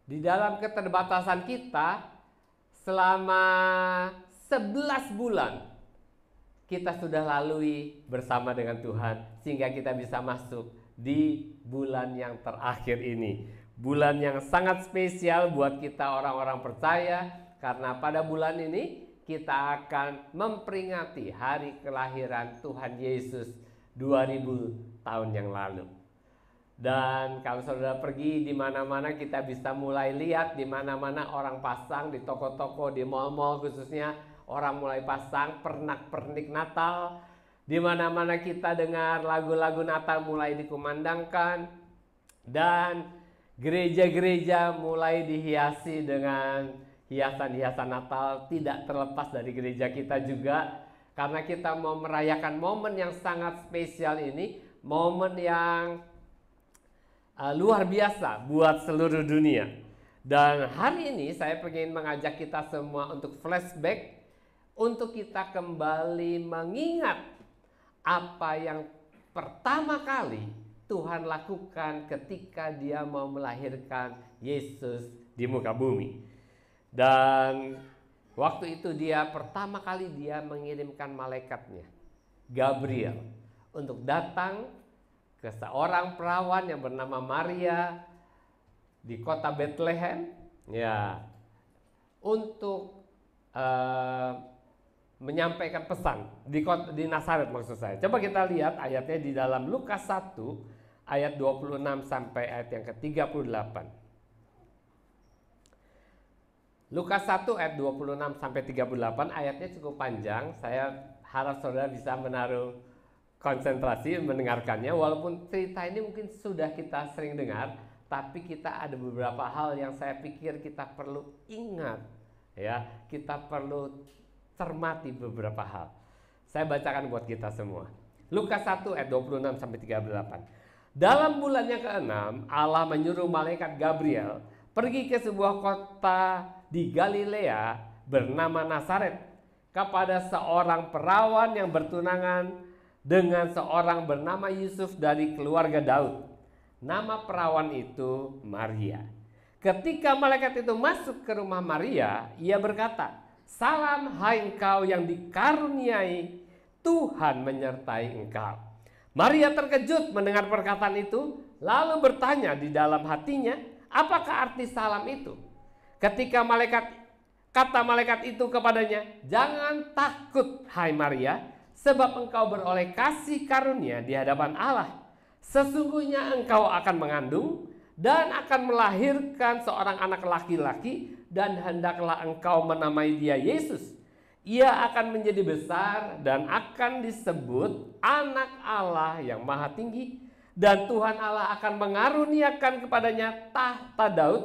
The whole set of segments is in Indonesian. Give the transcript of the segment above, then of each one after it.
Di dalam keterbatasan kita, selama 11 bulan kita sudah lalui bersama dengan Tuhan, sehingga kita bisa masuk di bulan yang terakhir ini. Bulan yang sangat spesial buat kita orang-orang percaya, karena pada bulan ini kita akan memperingati hari kelahiran Tuhan Yesus 2000 tahun yang lalu. Dan kalau saudara pergi di mana-mana, kita bisa mulai lihat di mana-mana orang pasang, di toko-toko, di mal-mal khususnya, orang mulai pasang pernak-pernik Natal. Di mana-mana kita dengar lagu-lagu Natal mulai dikumandangkan, dan gereja-gereja mulai dihiasi dengan hiasan-hiasan Natal. Tidak terlepas dari gereja kita juga, karena kita mau merayakan momen yang sangat spesial ini, momen yang luar biasa buat seluruh dunia. Dan hari ini saya ingin mengajak kita semua untuk flashback, untuk kita kembali mengingat apa yang pertama kali Tuhan lakukan ketika Dia mau melahirkan Yesus di muka bumi. Dan waktu itu pertama kali Dia mengirimkan malaikatnya, Gabriel, untuk datang ke seorang perawan yang bernama Maria di kota Bethlehem, ya, untuk menyampaikan pesan di Nazaret maksud saya. Coba kita lihat ayatnya di dalam Lukas 1 ayat 26 sampai ayat yang ke-38. Lukas 1 ayat 26 sampai 38, ayatnya cukup panjang. Saya harap saudara bisa menaruh konsentrasi mendengarkannya, walaupun cerita ini mungkin sudah kita sering dengar, tapi kita ada beberapa hal yang saya pikir kita perlu ingat, ya, kita perlu cermati beberapa hal. Saya bacakan buat kita semua. Lukas 1 ayat 26 sampai 38. Dalam bulan yang ke-6, Allah menyuruh malaikat Gabriel pergi ke sebuah kota di Galilea bernama Nazaret kepada seorang perawan yang bertunangan dengan seorang bernama Yusuf dari keluarga Daud. Nama perawan itu Maria. Ketika malaikat itu masuk ke rumah Maria, ia berkata, "Salam hai engkau yang dikaruniai, Tuhan menyertai engkau." Maria terkejut mendengar perkataan itu, lalu bertanya di dalam hatinya, apakah arti salam itu? Ketika kata malaikat itu kepadanya, "Jangan takut hai Maria, sebab engkau beroleh kasih karunia di hadapan Allah. Sesungguhnya engkau akan mengandung dan akan melahirkan seorang anak laki-laki, dan hendaklah engkau menamai dia Yesus. Ia akan menjadi besar dan akan disebut Anak Allah yang Maha Tinggi, dan Tuhan Allah akan mengaruniakan kepadanya tahta Daud,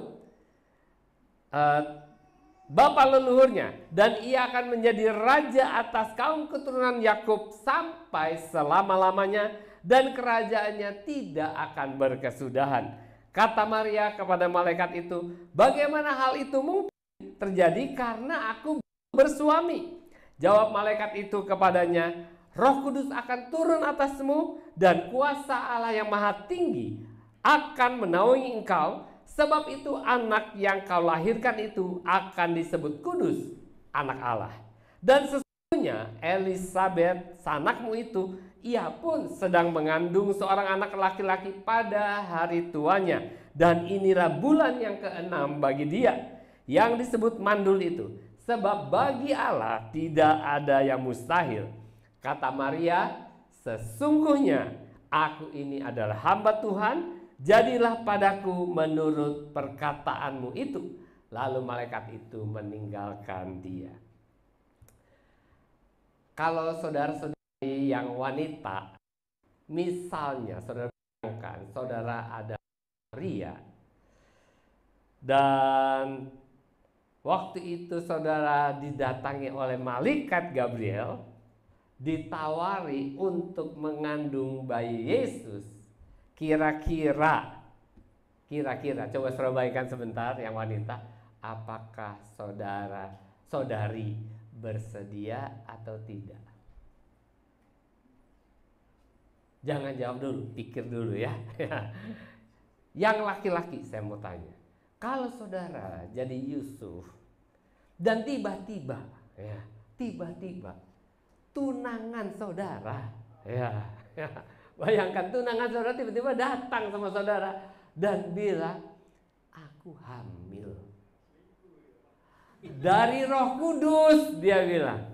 bapa leluhurnya, dan ia akan menjadi raja atas kaum keturunan Yakub sampai selama-lamanya, dan kerajaannya tidak akan berkesudahan." Kata Maria kepada malaikat itu, "Bagaimana hal itu mungkin terjadi karena aku bersuami?" Jawab malaikat itu kepadanya, "Roh Kudus akan turun atasmu, dan kuasa Allah yang Maha Tinggi akan menaungi engkau. Sebab itu anak yang kau lahirkan itu akan disebut kudus, anak Allah. Dan sesungguhnya Elisabet, sanakmu itu, ia pun sedang mengandung seorang anak laki-laki pada hari tuanya. Dan inilah bulan yang ke-6 bagi dia, yang disebut mandul itu. Sebab bagi Allah tidak ada yang mustahil." Kata Maria, "Sesungguhnya aku ini adalah hamba Tuhan, jadilah padaku menurut perkataanmu itu." Lalu malaikat itu meninggalkan dia. Kalau saudara-saudari yang wanita, misalnya saudara bayangkan saudara ada Maria, dan waktu itu saudara didatangi oleh malaikat Gabriel, ditawari untuk mengandung bayi Yesus. Kira-kira coba saudara bayangkan sebentar yang wanita, apakah saudari bersedia atau tidak? Jangan jawab dulu, pikir dulu ya. Yang laki-laki saya mau tanya, Kalau saudara jadi Yusuf dan tiba-tiba tunangan saudara, bayangkan tunangan saudara tiba-tiba datang sama saudara dan bilang, aku hamil dari Roh Kudus, dia bilang.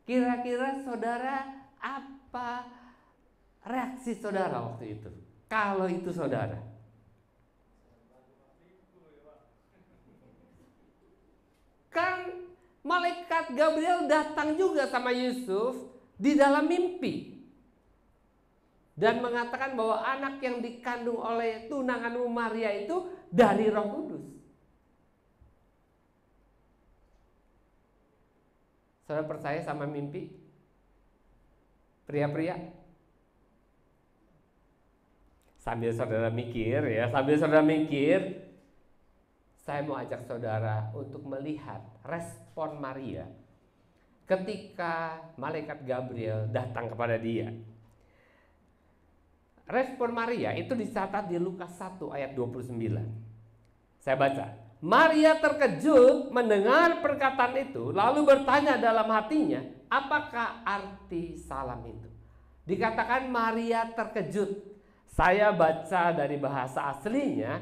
Kira-kira saudara apa reaksi saudara waktu itu? Kalau itu saudara, kan malaikat Gabriel datang juga sama Yusuf di dalam mimpi dan mengatakan bahwa anak yang dikandung oleh tunanganmu Maria itu dari Roh Kudus. Saudara percaya sama mimpi? Pria-pria? Sambil saudara mikir, saya mau ajak saudara untuk melihat respon Maria ketika malaikat Gabriel datang kepada dia. Respon Maria itu dicatat di Lukas 1 ayat 29. Saya baca. Maria terkejut mendengar perkataan itu, lalu bertanya dalam hatinya, apakah arti salam itu? Dikatakan Maria terkejut. Saya baca dari bahasa aslinya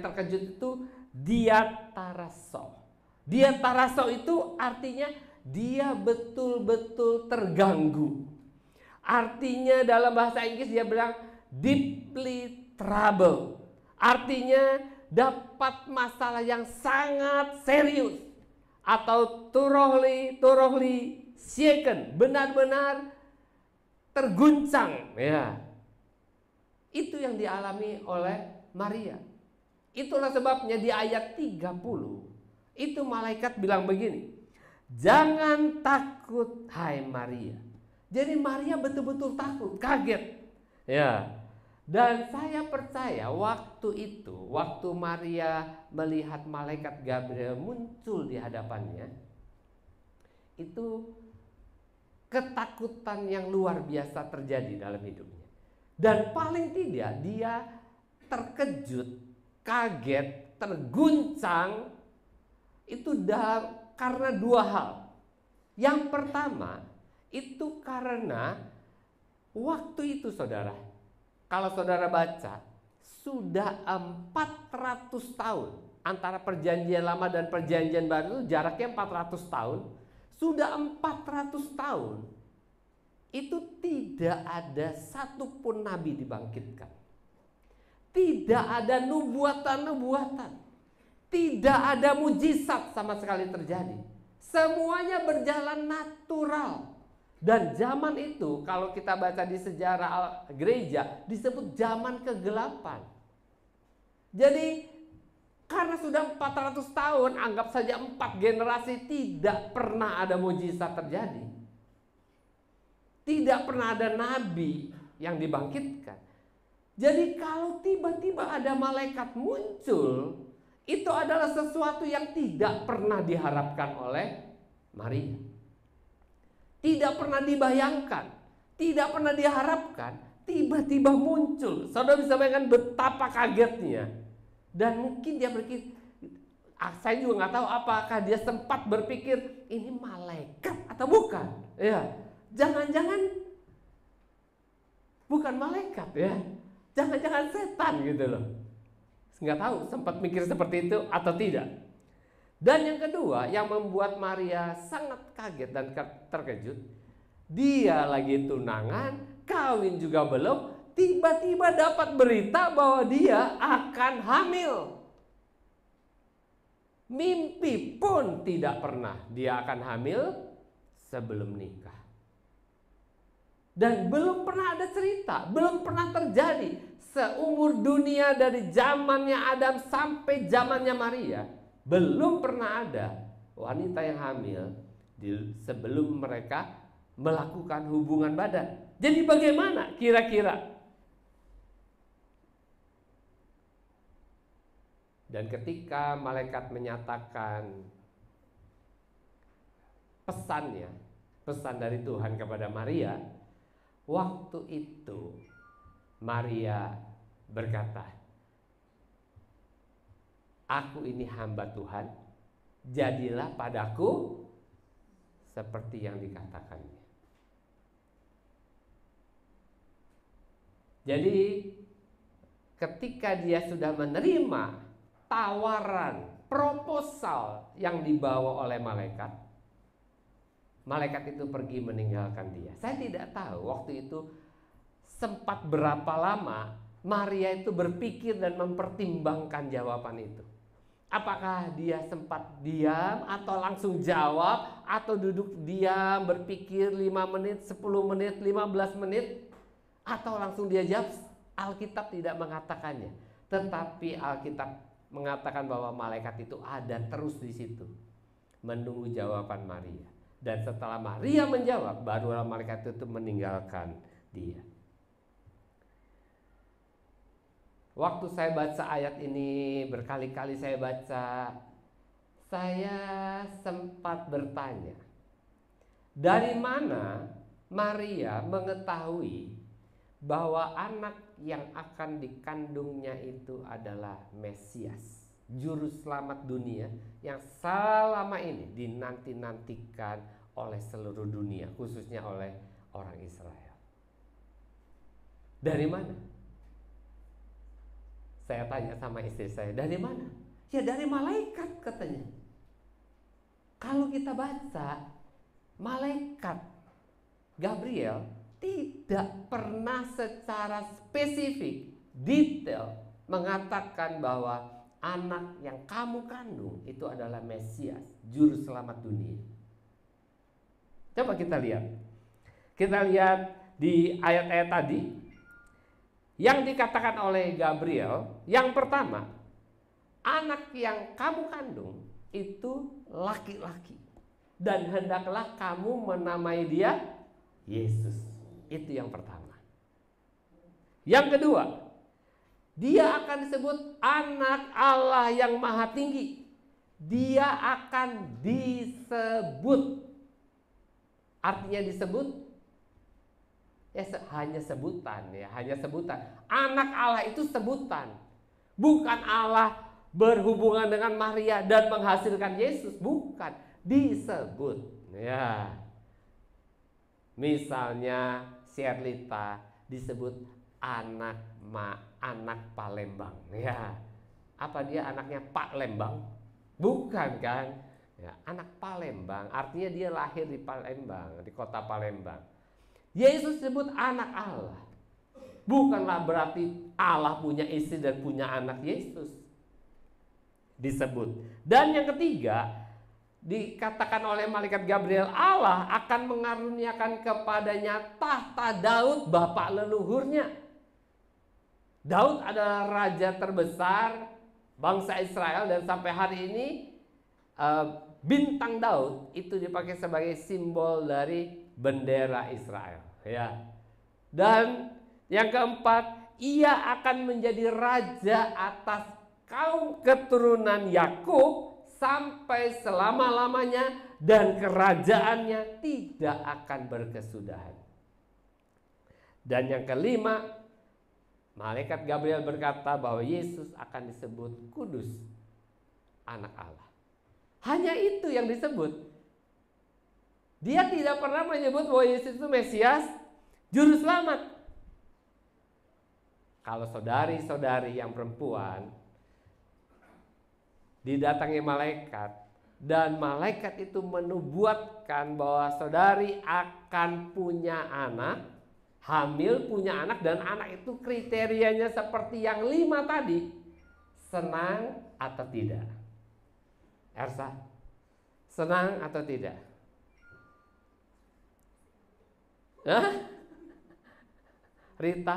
terkejut itu diataraso. Diataraso itu artinya dia betul-betul terganggu. Artinya dalam bahasa Inggris dia bilang deeply troubled. Artinya dapat masalah yang sangat serius atau thoroughly shaken, benar-benar terguncang, ya. Itu yang dialami oleh Maria. Itulah sebabnya di ayat 30 itu malaikat bilang begini, jangan takut hai Maria. Jadi Maria betul-betul takut, kaget, ya. Dan saya percaya waktu Maria melihat malaikat Gabriel muncul di hadapannya, itu ketakutan yang luar biasa terjadi dalam hidupnya. Dan paling tidak dia terkejut, kaget, terguncang, itu karena dua hal. Yang pertama, itu karena waktu itu saudara, kalau saudara baca, sudah 400 tahun antara perjanjian lama dan perjanjian baru, jaraknya 400 tahun. Sudah 400 tahun itu tidak ada satupun nabi dibangkitkan. Tidak ada nubuatan-nubuatan. Tidak ada mujizat sama sekali terjadi. Semuanya berjalan natural. Dan zaman itu kalau kita baca di sejarah gereja disebut zaman kegelapan. Jadi karena sudah 400 tahun, anggap saja 4 generasi, tidak pernah ada mujizat terjadi. Tidak pernah ada nabi yang dibangkitkan. Jadi kalau tiba-tiba ada malaikat muncul, itu adalah sesuatu yang tidak pernah diharapkan oleh Maria. Tidak pernah dibayangkan, tidak pernah diharapkan, tiba-tiba muncul. Saudara bisa bayangkan betapa kagetnya. Dan mungkin dia berpikir, saya juga nggak tahu apakah dia sempat berpikir ini malaikat atau bukan. Ya, jangan-jangan bukan malaikat ya, jangan-jangan setan gitu loh. Nggak tahu sempat mikir seperti itu atau tidak. Dan yang kedua yang membuat Maria sangat kaget dan terkejut, dia lagi tunangan, kawin juga belum, tiba-tiba dapat berita bahwa dia akan hamil. Mimpi pun tidak pernah dia akan hamil sebelum nikah. Dan belum pernah ada cerita, belum pernah terjadi seumur dunia dari zamannya Adam sampai zamannya Maria. Belum pernah ada wanita yang hamil sebelum mereka melakukan hubungan badan. Jadi bagaimana kira-kira? Dan ketika malaikat menyatakan pesan dari Tuhan kepada Maria, waktu itu Maria berkata, aku ini hamba Tuhan, jadilah padaku seperti yang dikatakannya. Jadi ketika dia sudah menerima tawaran, proposal yang dibawa oleh malaikat, malaikat itu pergi meninggalkan dia. Saya tidak tahu waktu itu sempat berapa lama Maria itu berpikir dan mempertimbangkan jawaban itu. Apakah dia sempat diam atau langsung jawab, atau duduk diam berpikir 5 menit, 10 menit, 15 menit, atau langsung dia jawab? Alkitab tidak mengatakannya, tetapi Alkitab mengatakan bahwa malaikat itu ada terus di situ menunggu jawaban Maria. Dan setelah Maria menjawab, barulah malaikat itu meninggalkan dia. Waktu saya baca ayat ini, berkali-kali saya baca, saya sempat bertanya, dari mana Maria mengetahui bahwa anak yang akan dikandungnya itu adalah Mesias, juru selamat dunia yang selama ini dinanti-nantikan oleh seluruh dunia, khususnya oleh orang Israel. Dari mana? Saya tanya sama istri saya, dari mana? Ya dari malaikat katanya. Kalau kita baca, malaikat Gabriel tidak pernah secara spesifik, detail mengatakan bahwa anak yang kamu kandung itu adalah Mesias, juru selamat dunia. Coba kita lihat. Kita lihat di ayat-ayat tadi yang dikatakan oleh Gabriel. Yang pertama, anak yang kamu kandung itu laki-laki, dan hendaklah kamu menamai dia Yesus. Itu yang pertama. Yang kedua, dia akan disebut anak Allah yang maha tinggi. Dia akan disebut. Artinya disebut, ya hanya sebutan, ya hanya sebutan. Anak Allah itu sebutan, bukan Allah berhubungan dengan Maria dan menghasilkan Yesus, bukan, disebut. Ya, misalnya Sherlita disebut anak Palembang, ya. Apa dia anaknya Pak Lembang? Bukan kan? Ya, anak Palembang, artinya dia lahir di Palembang, di kota Palembang. Yesus disebut anak Allah. Bukanlah berarti Allah punya istri dan punya anak. Yesus disebut. Dan yang ketiga, dikatakan oleh malaikat Gabriel, Allah akan mengaruniakan kepadanya tahta Daud bapak leluhurnya. Daud adalah raja terbesar bangsa Israel, dan sampai hari ini bintang Daud itu dipakai sebagai simbol dari bendera Israel, ya. Dan yang keempat, ia akan menjadi raja atas kaum keturunan Yakub sampai selama-lamanya, dan kerajaannya tidak akan berkesudahan. Dan yang kelima, malaikat Gabriel berkata bahwa Yesus akan disebut kudus, anak Allah. Hanya itu yang disebut. Dia tidak pernah menyebut bahwa Yesus itu Mesias, juru selamat. Kalau saudari-saudari yang perempuan didatangi malaikat, dan malaikat itu menubuatkan bahwa saudari akan punya anak, hamil, punya anak, dan anak itu kriterianya seperti yang 5 tadi, senang atau tidak? Ersa, senang atau tidak? Hah? Rita?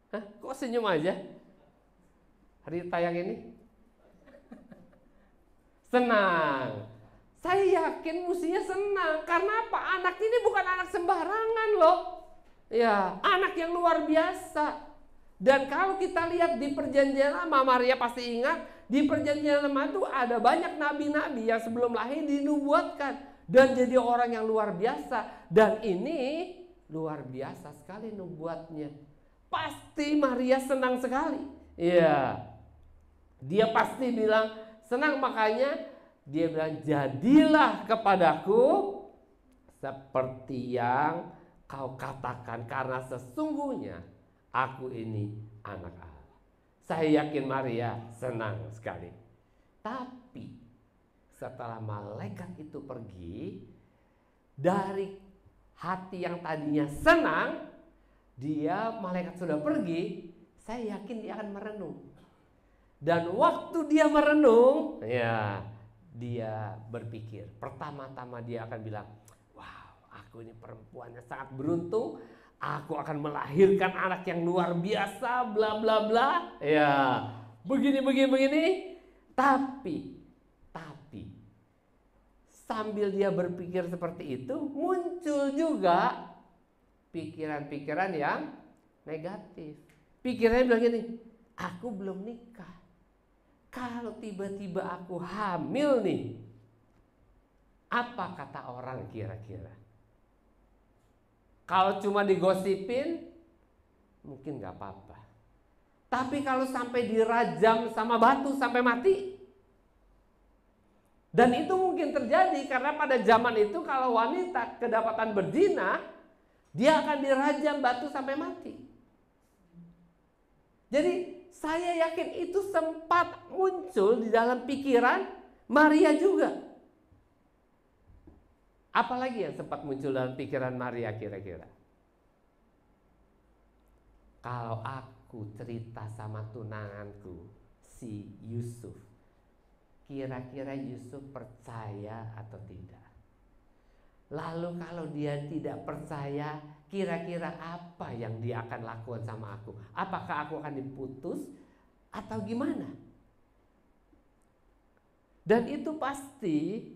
Hah? Kok senyum aja? Rita yang ini? Senang. Saya yakin mestinya senang. Karena apa? Anak ini bukan anak sembarangan loh. Ya, anak yang luar biasa. Dan kalau kita lihat di perjanjian lama, Maria pasti ingat, di perjanjian lama itu ada banyak nabi-nabi yang sebelum lahir dinubuatkan dan jadi orang yang luar biasa. Dan ini luar biasa sekali nubuatnya. Pasti Maria senang sekali. Iya. Dia pasti bilang senang, makanya dia bilang jadilah kepadaku seperti yang kau katakan, karena sesungguhnya aku ini anak Allah. Saya yakin Maria senang sekali. Tapi setelah malaikat itu pergi, dari hati yang tadinya senang, malaikat sudah pergi, saya yakin dia akan merenung. Dan waktu dia merenung, ya, dia berpikir. Pertama-tama dia akan bilang, wow, aku ini perempuannya sangat beruntung. Aku akan melahirkan anak yang luar biasa, bla bla bla. Ya, begini. Tapi sambil dia berpikir seperti itu, muncul juga pikiran-pikiran yang negatif. Pikirannya bilang gini, aku belum nikah. Kalau tiba-tiba aku hamil nih, apa kata orang kira-kira? Kalau cuma digosipin, mungkin gak apa-apa. Tapi kalau sampai dirajam sama batu sampai mati, dan itu mungkin terjadi karena pada zaman itu kalau wanita kedapatan berzina, dia akan dirajam batu sampai mati. Jadi saya yakin itu sempat muncul di dalam pikiran Maria juga. Apalagi yang sempat muncul dalam pikiran Maria kira-kira? Kalau aku cerita sama tunanganku si Yusuf, kira-kira Yusuf percaya atau tidak? Lalu kalau dia tidak percaya, kira-kira apa yang dia akan lakukan sama aku? Apakah aku akan diputus atau gimana? Dan itu pasti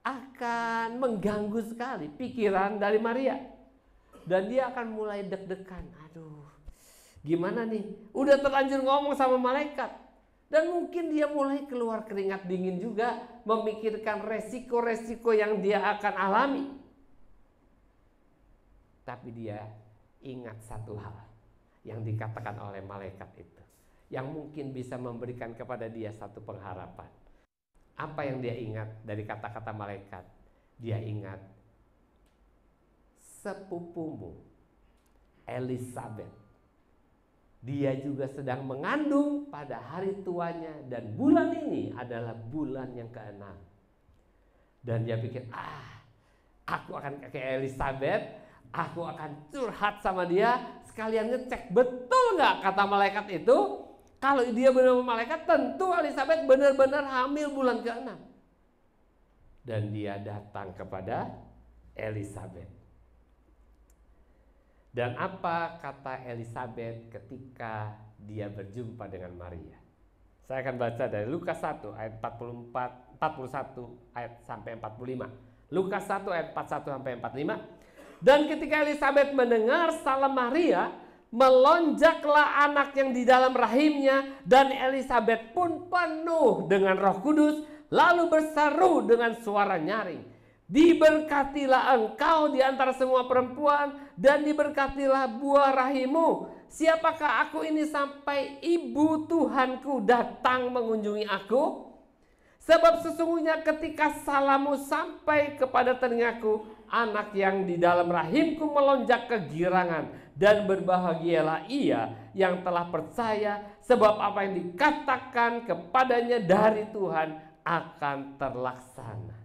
akan mengganggu sekali pikiran dari Maria. Dan dia akan mulai deg-degan. Aduh, gimana nih? Udah terlanjur ngomong sama malaikat. Dan mungkin dia mulai keluar keringat dingin juga, memikirkan resiko-resiko yang dia akan alami. Tapi dia ingat satu hal yang dikatakan oleh malaikat itu, yang mungkin bisa memberikan kepada dia satu pengharapan. Apa yang dia ingat dari kata-kata malaikat? Dia ingat sepupumu Elisabeth. Dia juga sedang mengandung pada hari tuanya, dan bulan ini adalah bulan yang ke-6. Dan dia pikir, aku akan ke Elisabeth, aku akan curhat sama dia, sekalian ngecek betul nggak kata malaikat itu. Kalau dia benar malaikat, tentu Elisabeth benar-benar hamil bulan ke-6. Dan dia datang kepada Elisabeth. Dan apa kata Elisabeth ketika dia berjumpa dengan Maria? Saya akan baca dari Lukas 1 ayat 41 ayat sampai 45. Lukas 1 ayat 41 sampai 45. Dan ketika Elisabeth mendengar salam Maria, melonjaklah anak yang di dalam rahimnya, dan Elisabeth pun penuh dengan Roh Kudus, lalu berseru dengan suara nyaring, diberkatilah engkau di antara semua perempuan, dan diberkatilah buah rahimmu. Siapakah aku ini sampai ibu Tuhanku datang mengunjungi aku? Sebab sesungguhnya ketika salammu sampai kepada telingaku, anak yang di dalam rahimku melonjak kegirangan, dan berbahagialah ia yang telah percaya, sebab apa yang dikatakan kepadanya dari Tuhan akan terlaksana.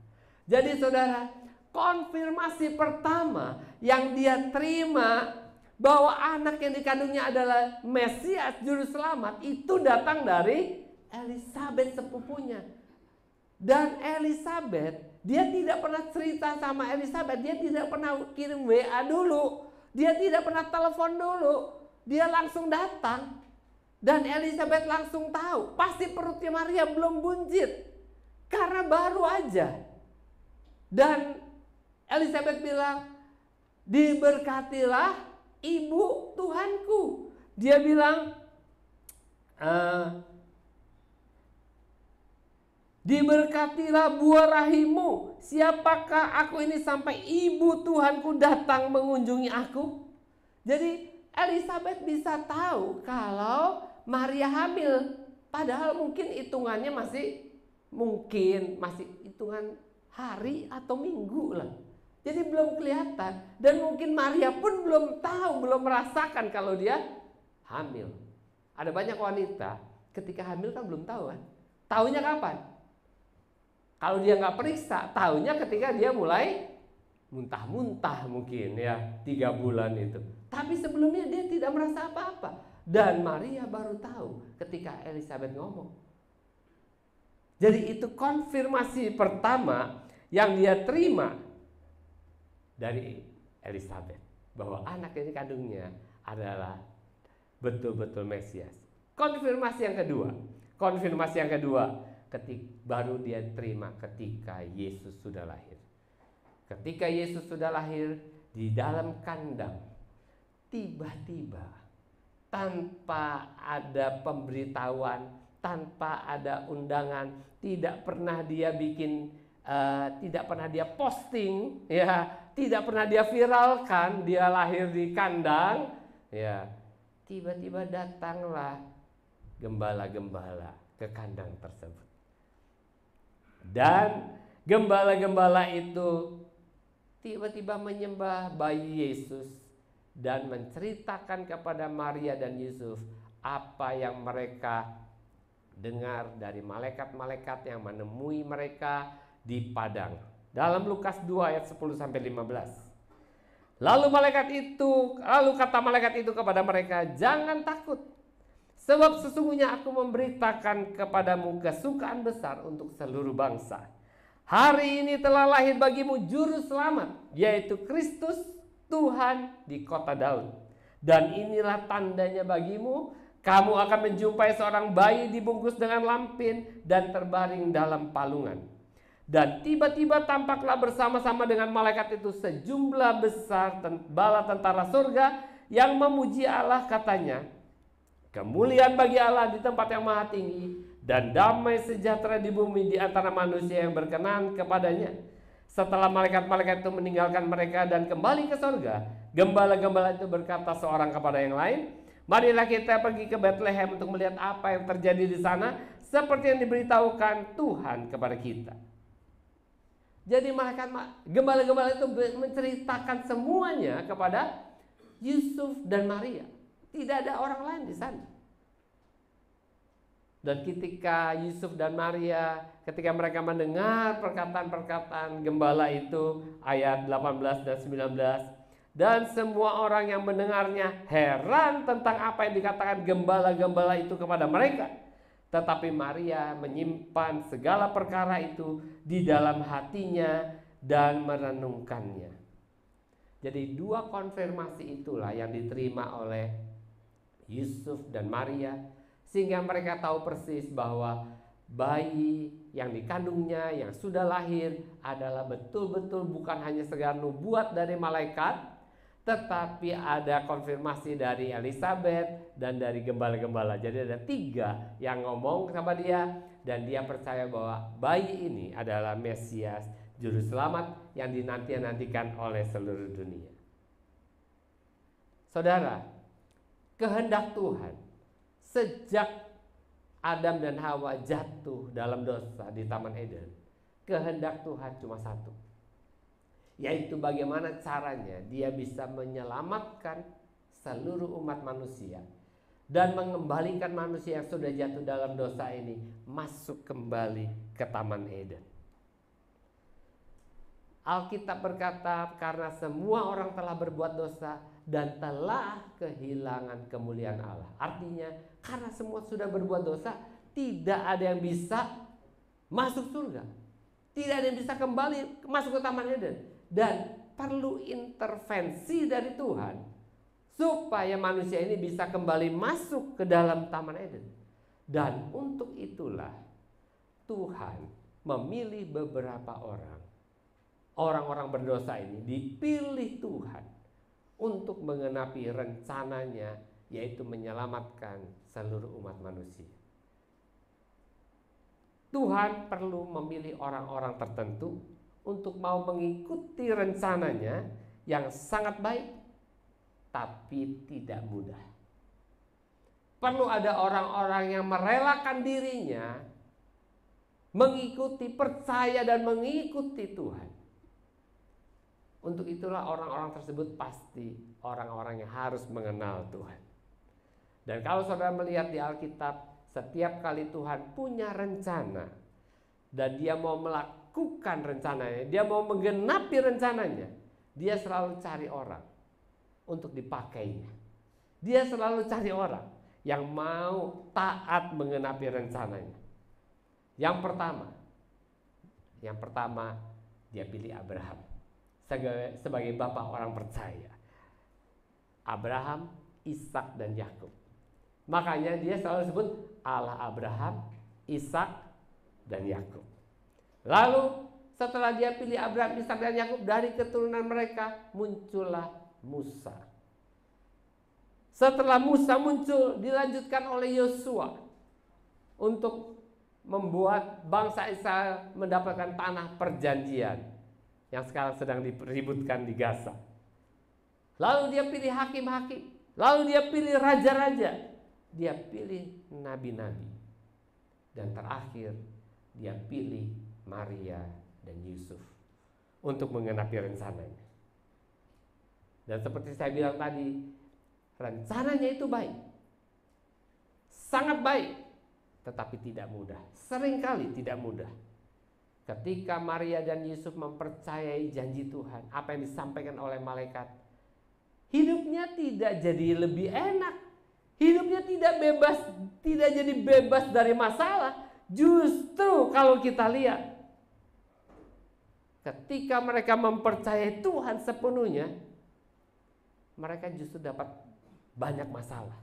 Jadi saudara, konfirmasi pertama yang dia terima bahwa anak yang dikandungnya adalah Mesias, Juru Selamat, itu datang dari Elisabeth sepupunya. Dan Elisabeth, dia tidak pernah cerita sama Elisabeth, dia tidak pernah kirim WA dulu, dia tidak pernah telepon dulu, dia langsung datang. Dan Elisabeth langsung tahu, pasti perutnya Maria belum buncit, karena baru aja. Dan Elisabeth bilang, diberkatilah ibu Tuhanku. Dia bilang, diberkatilah buah rahimmu. Siapakah aku ini sampai ibu Tuhanku datang mengunjungi aku? Jadi Elizabeth bisa tahu kalau Maria hamil, padahal mungkin hitungannya masih hitungan hari atau minggu lah. Jadi belum kelihatan, dan mungkin Maria pun belum tahu, belum merasakan kalau dia hamil. Ada banyak wanita ketika hamil kan belum tahu kan. Taunya kapan? Kalau dia nggak periksa, taunya ketika dia mulai muntah-muntah mungkin ya, 3 bulan itu. Tapi sebelumnya dia tidak merasa apa-apa. Dan Maria baru tahu ketika Elizabeth ngomong. Jadi itu konfirmasi pertama yang dia terima dari Elizabeth, bahwa anak yang dikandungnya adalah betul-betul Mesias. Konfirmasi yang kedua, baru dia terima ketika Yesus sudah lahir. Ketika Yesus sudah lahir di dalam kandang, tiba-tiba tanpa ada pemberitahuan, tanpa ada undangan, tidak pernah dia posting, ya, tidak pernah dia viralkan dia lahir di kandang, ya. Tiba-tiba datanglah gembala-gembala ke kandang tersebut. Dan gembala-gembala itu tiba-tiba menyembah bayi Yesus dan menceritakan kepada Maria dan Yusuf apa yang mereka dengar dari malaikat-malaikat yang menemui mereka di padang. Dalam Lukas 2 ayat 10 sampai 15. Lalu kata malaikat itu kepada mereka, "Jangan takut, sebab sesungguhnya aku memberitakan kepadamu kesukaan besar untuk seluruh bangsa. Hari ini telah lahir bagimu juru selamat, yaitu Kristus Tuhan di kota Daud. Dan inilah tandanya bagimu, kamu akan menjumpai seorang bayi dibungkus dengan lampin dan terbaring dalam palungan. Dan tiba-tiba tampaklah bersama-sama dengan malaikat itu sejumlah besar bala tentara surga yang memuji Allah, katanya, kemuliaan bagi Allah di tempat yang maha tinggi, dan damai sejahtera di bumi di antara manusia yang berkenan kepadanya." Setelah malaikat-malaikat itu meninggalkan mereka dan kembali ke surga, gembala-gembala itu berkata seorang kepada yang lain, "Marilah kita pergi ke Bethlehem untuk melihat apa yang terjadi di sana, seperti yang diberitahukan Tuhan kepada kita." Jadi gembala-gembala itu menceritakan semuanya kepada Yusuf dan Maria. Tidak ada orang lain di sana. Dan ketika Yusuf dan Maria, ketika mereka mendengar perkataan-perkataan gembala itu, ayat 18 dan 19, dan semua orang yang mendengarnya heran tentang apa yang dikatakan gembala-gembala itu kepada mereka. Tetapi Maria menyimpan segala perkara itu di dalam hatinya dan merenungkannya. Jadi 2 konfirmasi itulah yang diterima oleh Yusuf dan Maria, sehingga mereka tahu persis bahwa bayi yang dikandungnya yang sudah lahir adalah betul-betul bukan hanya sekedar nubuat dari malaikat, tetapi ada konfirmasi dari Elizabeth dan dari gembala-gembala. Jadi ada 3 yang ngomong sama dia, dan dia percaya bahwa bayi ini adalah Mesias, juru selamat yang dinanti-nantikan oleh seluruh dunia. Saudara, kehendak Tuhan sejak Adam dan Hawa jatuh dalam dosa di Taman Eden, kehendak Tuhan cuma satu, yaitu bagaimana caranya dia bisa menyelamatkan seluruh umat manusia dan mengembalikan manusia yang sudah jatuh dalam dosa ini masuk kembali ke Taman Eden. Alkitab berkata, karena semua orang telah berbuat dosa dan telah kehilangan kemuliaan Allah. Artinya karena semua sudah berbuat dosa, tidak ada yang bisa masuk surga, tidak ada yang bisa kembali masuk ke Taman Eden. Dan perlu intervensi dari Tuhan supaya manusia ini bisa kembali masuk ke dalam Taman Eden. Dan untuk itulah Tuhan memilih beberapa orang-orang berdosa ini dipilih Tuhan untuk menggenapi rencananya, yaitu menyelamatkan seluruh umat manusia. Tuhan perlu memilih orang-orang tertentu untuk mau mengikuti rencananya yang sangat baik, tapi tidak mudah. Perlu ada orang-orang yang merelakan dirinya mengikuti, percaya dan mengikuti Tuhan. Untuk itulah orang-orang tersebut pasti orang-orang yang harus mengenal Tuhan. Dan kalau saudara melihat di Alkitab, setiap kali Tuhan punya rencana dan dia mau melakukan rencananya, dia mau menggenapi rencananya, dia selalu cari orang untuk dipakainya. Dia selalu cari orang yang mau taat menggenapi rencananya. Yang pertama dia pilih Abraham sebagai bapak orang percaya. Abraham, Ishak dan Yakub. Makanya dia selalu sebut Allah Abraham, Ishak dan Yakub. Lalu setelah dia pilih Abraham, Ishak dan Yakub, dari keturunan mereka muncullah Musa. Setelah Musa muncul, dilanjutkan oleh Yosua untuk membuat bangsa Israel mendapatkan tanah perjanjian yang sekarang sedang diributkan di Gaza. Lalu dia pilih hakim-hakim, lalu dia pilih raja-raja, dia pilih nabi-nabi, dan terakhir dia pilih Maria dan Yusuf untuk menggenapi rencananya. Dan seperti saya bilang tadi, rencananya itu baik, sangat baik, tetapi tidak mudah. Seringkali tidak mudah. Ketika Maria dan Yusuf mempercayai janji Tuhan, apa yang disampaikan oleh malaikat, hidupnya tidak jadi lebih enak, hidupnya tidak bebas, tidak jadi bebas dari masalah. Justru kalau kita lihat, ketika mereka mempercayai Tuhan sepenuhnya, mereka justru dapat banyak masalah.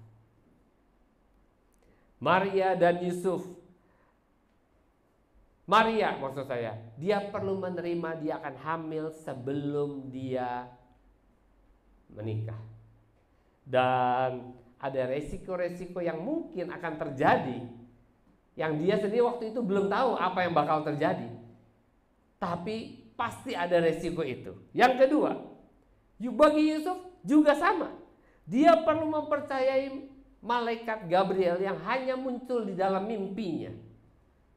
Maria dan Yusuf, Maria maksud saya, dia perlu menerima dia akan hamil sebelum dia menikah. Dan ada resiko-resiko yang mungkin akan terjadi, yang dia sendiri waktu itu belum tahu apa yang bakal terjadi. Tapi pasti ada resiko itu. Yang kedua, bagi Yusuf juga sama. Dia perlu mempercayai malaikat Gabriel yang hanya muncul di dalam mimpinya.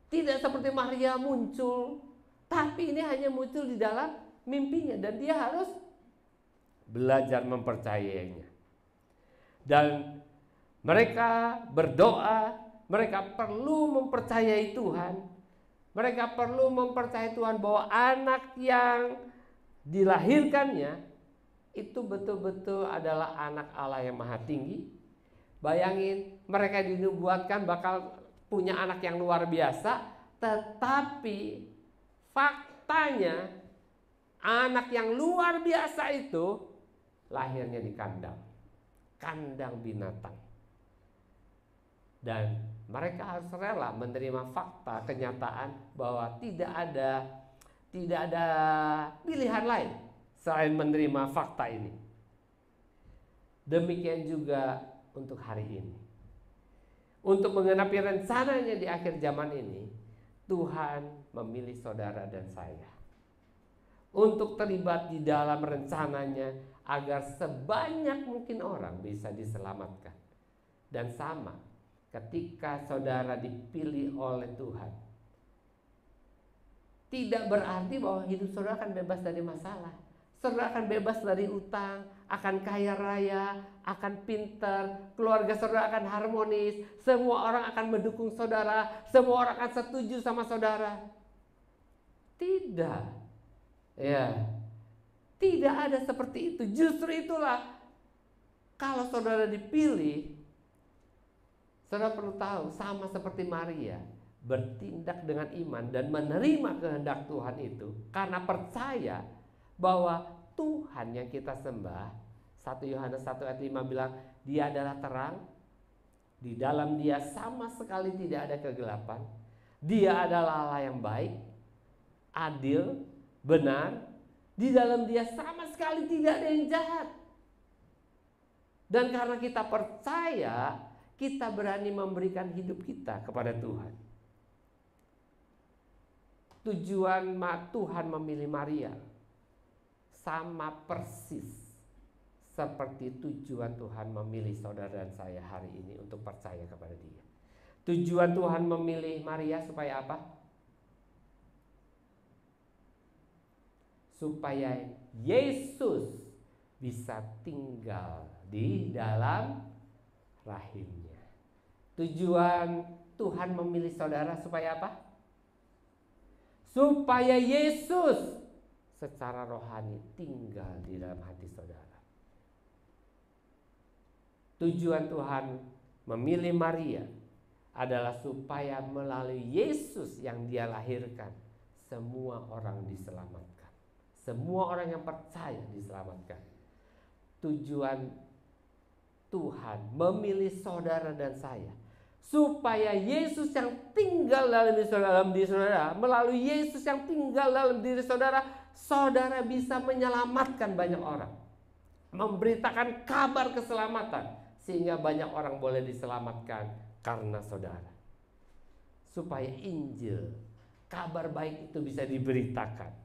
Tidak seperti Maria muncul, tapi ini hanya muncul di dalam mimpinya, dan dia harus belajar mempercayainya. Dan mereka berdoa, mereka perlu mempercayai Tuhan. Mereka perlu mempercayai Tuhan bahwa anak yang dilahirkannya itu betul-betul adalah anak Allah yang maha tinggi. Bayangin, mereka dinubuatkan bakal punya anak yang luar biasa, tetapi faktanya anak yang luar biasa itu lahirnya di kandang binatang. Dan mereka harus rela menerima fakta, kenyataan bahwa tidak ada pilihan lain selain menerima fakta ini. Demikian juga untuk hari ini. Untuk menggenapi rencananya di akhir zaman ini, Tuhan memilih saudara dan saya untuk terlibat di dalam rencananya agar sebanyak mungkin orang bisa diselamatkan. Dan sama, ketika saudara dipilih oleh Tuhan, tidak berarti bahwa hidup saudara akan bebas dari masalah. Saudara akan bebas dari utang, akan kaya raya, akan pintar, keluarga saudara akan harmonis, semua orang akan mendukung saudara, semua orang akan setuju sama saudara. Tidak. Ya. Tidak ada seperti itu. Justru itulah, kalau saudara dipilih, saudara perlu tahu, sama seperti Maria, bertindak dengan iman dan menerima kehendak Tuhan itu karena percaya bahwa Tuhan yang kita sembah, 1 Yohanes 1 ayat 5 bilang, dia adalah terang, di dalam dia sama sekali tidak ada kegelapan, dia adalah Allah yang baik, adil, benar, di dalam dia sama sekali tidak ada yang jahat. Dan karena kita percaya, kita berani memberikan hidup kita kepada Tuhan. Tujuan Tuhan memilih Maria sama persis seperti tujuan Tuhan memilih saudara dan saya hari ini untuk percaya kepada Dia. Tujuan Tuhan memilih Maria supaya apa? Supaya Yesus bisa tinggal di dalam rahimnya. Tujuan Tuhan memilih saudara supaya apa? Supaya Yesus secara rohani tinggal di dalam hati saudara. Tujuan Tuhan memilih Maria adalah supaya melalui Yesus yang Dia lahirkan, semua orang diselamatkan. Semua orang yang percaya diselamatkan. Tujuan Tuhan memilih saudara dan saya supaya Yesus yang tinggal dalam diri saudara, melalui Yesus yang tinggal dalam diri saudara, saudara bisa menyelamatkan banyak orang, memberitakan kabar keselamatan, sehingga banyak orang boleh diselamatkan karena saudara. Supaya Injil, kabar baik itu bisa diberitakan.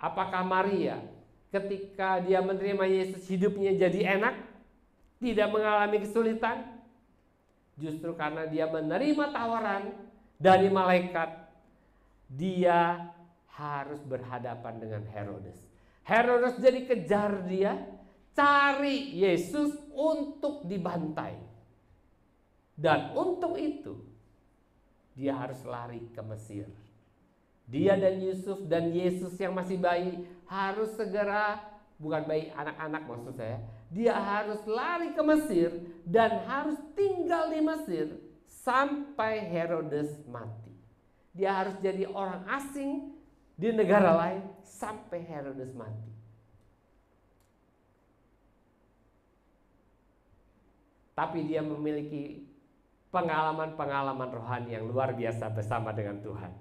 Apakah Maria ketika dia menerima Yesus hidupnya jadi enak? Tidak mengalami kesulitan? Justru karena dia menerima tawaran dari malaikat, dia harus berhadapan dengan Herodes. Herodes jadi kejar dia, cari Yesus untuk dibantai. Dan untuk itu dia harus lari ke Mesir. Dia dan Yusuf dan Yesus yang masih bayi harus segera, bukan bayi, anak-anak maksud saya, dia harus lari ke Mesir dan harus tinggal di Mesir sampai Herodes mati. Dia harus jadi orang asing di negara lain sampai Herodes mati. Tapi dia memiliki pengalaman-pengalaman rohani yang luar biasa bersama dengan Tuhan.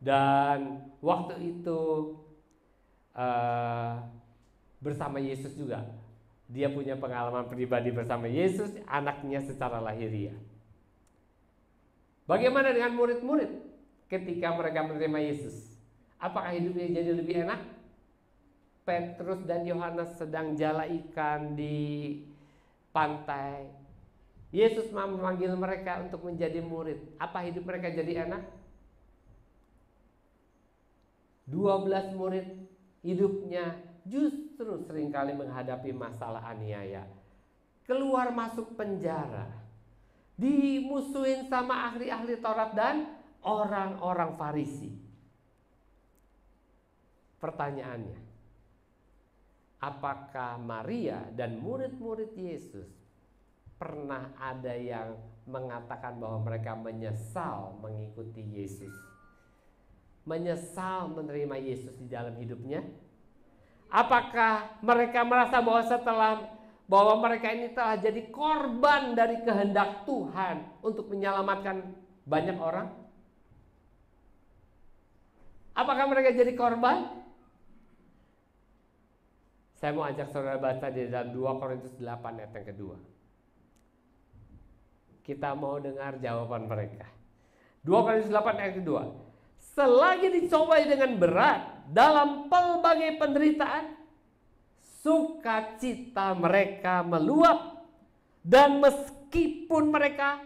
Dan waktu itu bersama Yesus juga, dia punya pengalaman pribadi bersama Yesus, anaknya secara lahiriah. Bagaimana dengan murid-murid ketika mereka menerima Yesus? Apakah hidupnya jadi lebih enak? Petrus dan Yohanes sedang jala ikan di pantai. Yesus memanggil mereka untuk menjadi murid. Apa hidup mereka jadi enak? 12 murid hidupnya justru seringkali menghadapi masalah aniaya, keluar masuk penjara, dimusuhin sama ahli-ahli Taurat dan orang-orang Farisi. Pertanyaannya, apakah Maria dan murid-murid Yesus pernah ada yang mengatakan bahwa mereka menyesal mengikuti Yesus? Menyesal menerima Yesus di dalam hidupnya? Apakah mereka merasa bahwa mereka ini telah jadi korban dari kehendak Tuhan untuk menyelamatkan banyak orang? Apakah mereka jadi korban? Saya mau ajak saudara baca di dalam 2 Korintus 8 ayat yang kedua. Kita mau dengar jawaban mereka. 2 Korintus 8 ayat kedua. Selagi dicobai dengan berat dalam pelbagai penderitaan, sukacita mereka meluap, dan meskipun mereka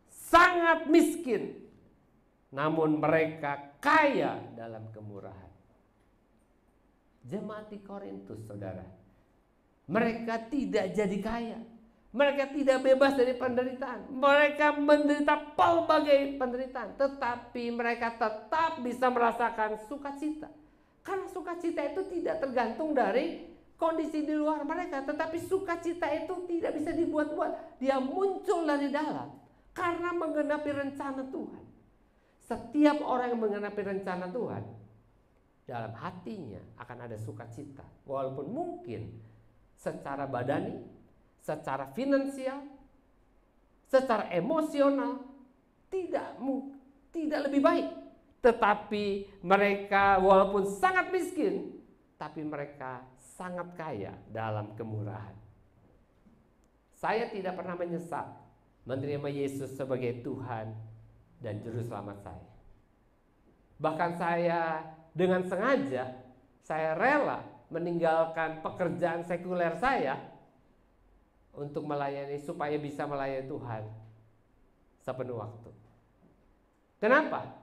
sangat miskin, namun mereka kaya dalam kemurahan. Jemaat di Korintus, saudara, mereka tidak jadi kaya. Mereka tidak bebas dari penderitaan. Mereka menderita pelbagai penderitaan, tetapi mereka tetap bisa merasakan sukacita. Karena sukacita itu tidak tergantung dari kondisi di luar mereka, tetapi sukacita itu tidak bisa dibuat-buat. Dia muncul dari dalam karena menggenapi rencana Tuhan. Setiap orang yang menggenapi rencana Tuhan, dalam hatinya akan ada sukacita. Walaupun mungkin secara badani, secara finansial, secara emosional tidak lebih baik, tetapi mereka walaupun sangat miskin, tapi mereka sangat kaya dalam kemurahan. Saya tidak pernah menyesal menerima Yesus sebagai Tuhan dan Juru Selamat saya. Bahkan saya dengan sengaja, saya rela meninggalkan pekerjaan sekuler saya untuk melayani, supaya bisa melayani Tuhan sepenuh waktu. Kenapa?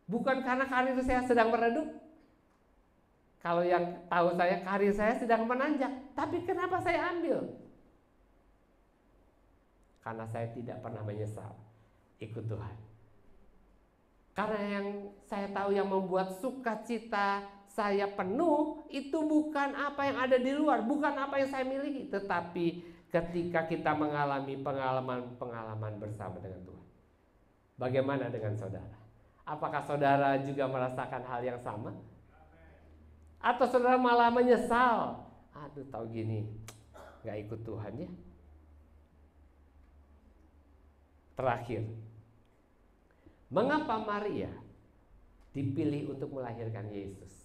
Bukan karena karir saya sedang meredup. Kalau yang tahu saya, karir saya sedang menanjak. Tapi kenapa saya ambil? Karena saya tidak pernah menyesal ikut Tuhan. Karena yang saya tahu yang membuat sukacita saya penuh itu bukan apa yang ada di luar, bukan apa yang saya miliki, tetapi ketika kita mengalami pengalaman-pengalaman bersama dengan Tuhan. Bagaimana dengan saudara? Apakah saudara juga merasakan hal yang sama? Atau saudara malah menyesal? Aduh, tahu gini, gak ikut Tuhan ya. Terakhir, mengapa Maria dipilih untuk melahirkan Yesus?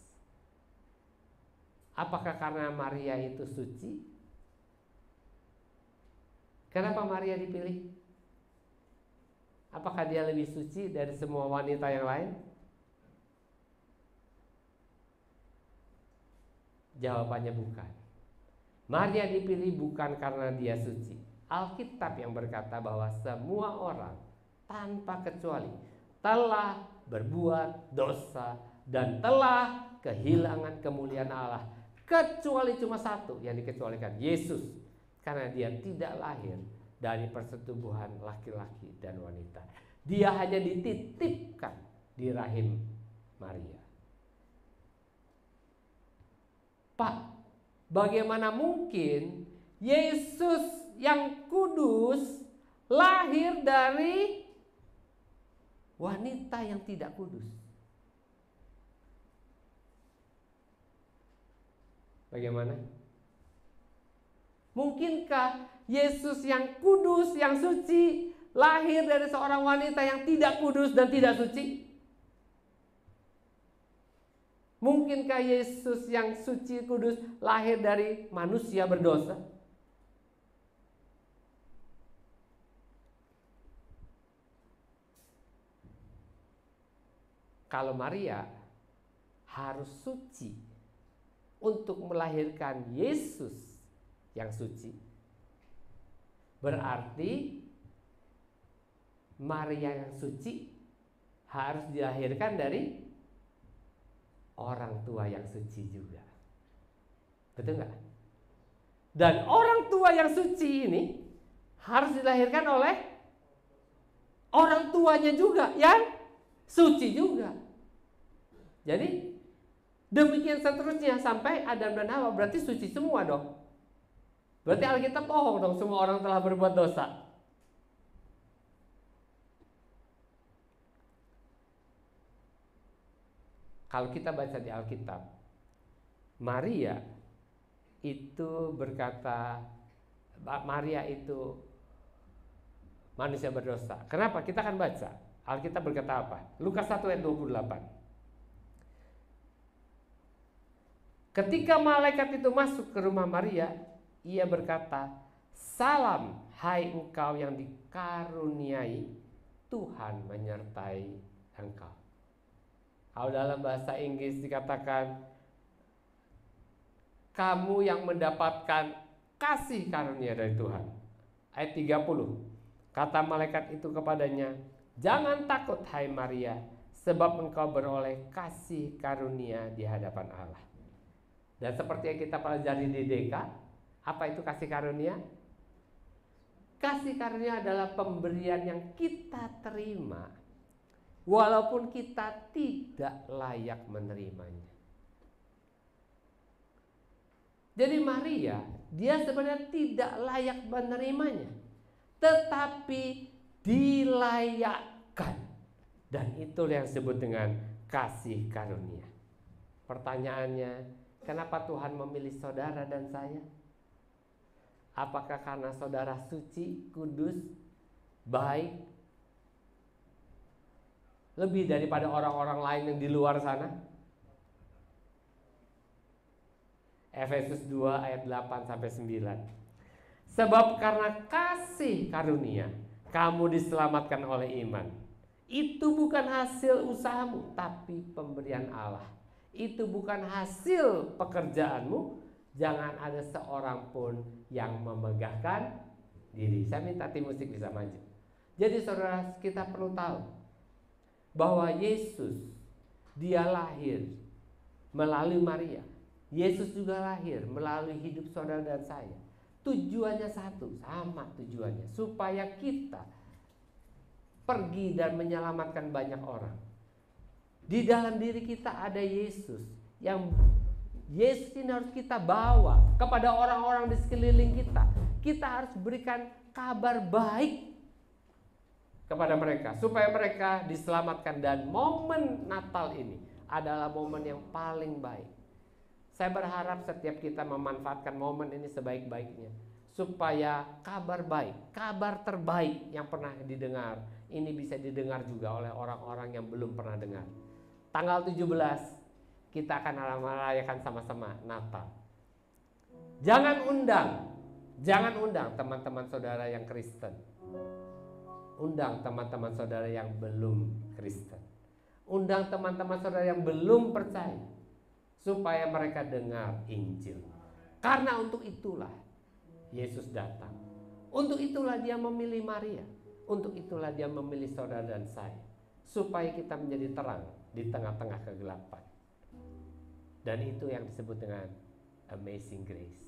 Apakah karena Maria itu suci? Kenapa Maria dipilih? Apakah dia lebih suci dari semua wanita yang lain? Jawabannya bukan. Maria dipilih bukan karena dia suci. Alkitab yang berkata bahwa semua orang tanpa kecuali telah berbuat dosa dan telah kehilangan kemuliaan Allah, kecuali cuma satu yang dikecualikan, Yesus, karena dia tidak lahir dari persetubuhan laki-laki dan wanita. Dia hanya dititipkan di rahim Maria. Pak, bagaimana mungkin Yesus yang kudus lahir dari wanita yang tidak kudus? Bagaimana? Mungkinkah Yesus yang kudus, yang suci, lahir dari seorang wanita yang tidak kudus dan tidak suci? Mungkinkah Yesus yang suci, kudus, lahir dari manusia berdosa? Kalau Maria harus suci untuk melahirkan Yesus yang suci, berarti Maria yang suci harus dilahirkan dari orang tua yang suci juga. Betul nggak? Dan orang tua yang suci ini harus dilahirkan oleh orang tuanya juga yang suci juga. Jadi demikian seterusnya sampai Adam dan Hawa, berarti suci semua dong. Berarti Alkitab bohong dong, semua orang telah berbuat dosa. Kalau kita baca di Alkitab, Maria itu berkata, Maria itu manusia berdosa. Kenapa? Kita akan baca. Alkitab berkata apa? Lukas 1 ayat 28. Ketika malaikat itu masuk ke rumah Maria, ia berkata, "Salam, hai engkau yang dikaruniai, Tuhan menyertai engkau." Kalau dalam bahasa Inggris dikatakan, kamu yang mendapatkan kasih karunia dari Tuhan. Ayat 30, kata malaikat itu kepadanya, "Jangan takut hai Maria, sebab engkau beroleh kasih karunia di hadapan Allah." Dan seperti yang kita pelajari di DK, apa itu kasih karunia? Kasih karunia adalah pemberian yang kita terima walaupun kita tidak layak menerimanya. Jadi Maria, dia sebenarnya tidak layak menerimanya, tetapi dilayakkan. Dan itulah yang disebut dengan kasih karunia. Pertanyaannya, kenapa Tuhan memilih saudara dan saya? Apakah karena saudara suci, kudus, baik, lebih daripada orang-orang lain yang di luar sana? Efesus 2 ayat 8 sampai 9. Sebab karena kasih karunia kamu diselamatkan oleh iman. Itu bukan hasil usahamu, tapi pemberian Allah. itu bukan hasil pekerjaanmu, jangan ada seorang pun yang memegahkan diri. Saya minta tim musik bisa maju. Jadi saudara, kita perlu tahu bahwa Yesus, dia lahir melalui Maria. Yesus juga lahir melalui hidup saudara dan saya. Tujuannya satu, sama tujuannya, supaya kita pergi dan menyelamatkan banyak orang. Di dalam diri kita ada Yesus, yang Yesus ini harus kita bawa kepada orang-orang di sekeliling kita. Kita harus berikan kabar baik kepada mereka supaya mereka diselamatkan. Dan momen Natal ini adalah momen yang paling baik. Saya berharap setiap kita memanfaatkan momen ini sebaik-baiknya, supaya kabar baik, kabar terbaik yang pernah didengar, ini bisa didengar juga oleh orang-orang yang belum pernah dengar. Tanggal 17 kita akan merayakan sama-sama Natal. Jangan undang teman-teman saudara yang Kristen. Undang teman-teman saudara yang belum Kristen. Undang teman-teman saudara yang belum percaya, supaya mereka dengar Injil. Karena untuk itulah Yesus datang. Untuk itulah dia memilih Maria. Untuk itulah dia memilih saudara dan saya, supaya kita menjadi terang di tengah-tengah kegelapan. Dan itu yang disebut dengan Amazing Grace.